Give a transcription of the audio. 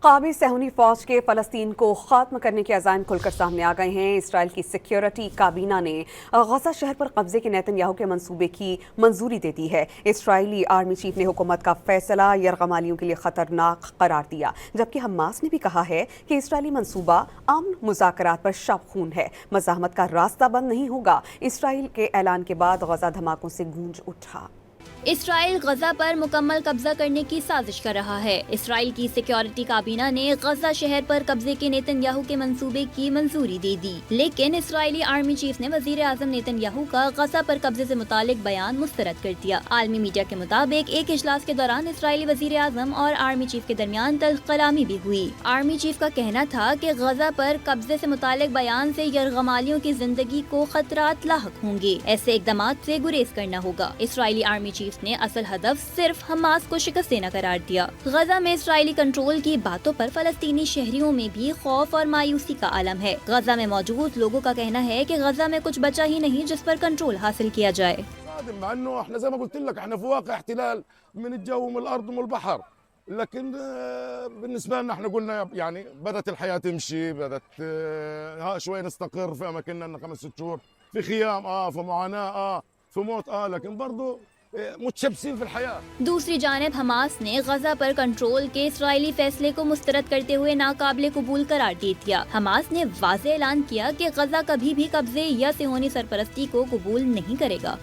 قابض صہیونی فوج کے فلسطین کو ختم کرنے کے عزائم کھل کر سامنے آ گئے ہیں۔ اسرائیل کی سیکیورٹی کابینہ نے غزہ شہر پر قبضے کے نیتن یاہو کے منصوبے کی منظوری دے دی ہے۔ اسرائیلی آرمی چیف نے حکومت کا فیصلہ یرغمالیوں کے لیے خطرناک قرار دیا، جبکہ حماس نے بھی کہا ہے کہ اسرائیلی منصوبہ امن مذاکرات پر شب خون ہے، مزاحمت کا راستہ بند نہیں ہوگا۔ اسرائیل کے اعلان کے بعد غزہ دھماکوں سے گونج اٹھا۔ اسرائیل غزہ پر مکمل قبضہ کرنے کی سازش کر رہا ہے۔ اسرائیل کی سیکیورٹی کابینہ نے غزہ شہر پر قبضے کے نیتن یاہو کے منصوبے کی منظوری دے دی، لیکن اسرائیلی آرمی چیف نے وزیر اعظم نیتن یاہو کا غزہ پر قبضے سے متعلق بیان مسترد کر دیا۔ عالمی میڈیا کے مطابق ایک اجلاس کے دوران اسرائیلی وزیر اعظم اور آرمی چیف کے درمیان تلخ کلامی بھی ہوئی۔ آرمی چیف کا کہنا تھا کہ غزہ پر قبضے سے متعلق بیان سے یرغمالیوں کی زندگی کو خطرات لاحق ہوں گے، ایسے اقدامات سے گریز کرنا ہوگا۔ اسرائیلی آرمی چیف نے اصل ہدف صرف حماس کو شکست دینا قرار دیا۔ غزہ میں اسرائیلی کنٹرول کی باتوں پر فلسطینی شہریوں میں بھی خوف اور مایوسی کا عالم ہے۔ غزہ میں موجود لوگوں کا کہنا ہے کہ غزہ میں کچھ بچا ہی نہیں جس پر کنٹرول حاصل کیا جائے۔ مع انه احنا زي ما قلت لك احنا في واقع احتلال من الجو ومن الارض ومن البحر، لكن بالنسبه لنا احنا قلنا يعني بدات الحياه تمشي، بدات شوي نستقر في اماكننا لنا 5 6 شهور في خيام في معاناه في موت لكن برضه متشبثين في الحياه۔ دوسری جانب حماس نے غزہ پر کنٹرول کے اسرائیلی فیصلے کو مسترد کرتے ہوئے ناقابل قبول قرار دے دیا۔ حماس نے واضح اعلان کیا کہ غزہ کبھی بھی قبضے یا صہیونی سرپرستی کو قبول نہیں کرے گا۔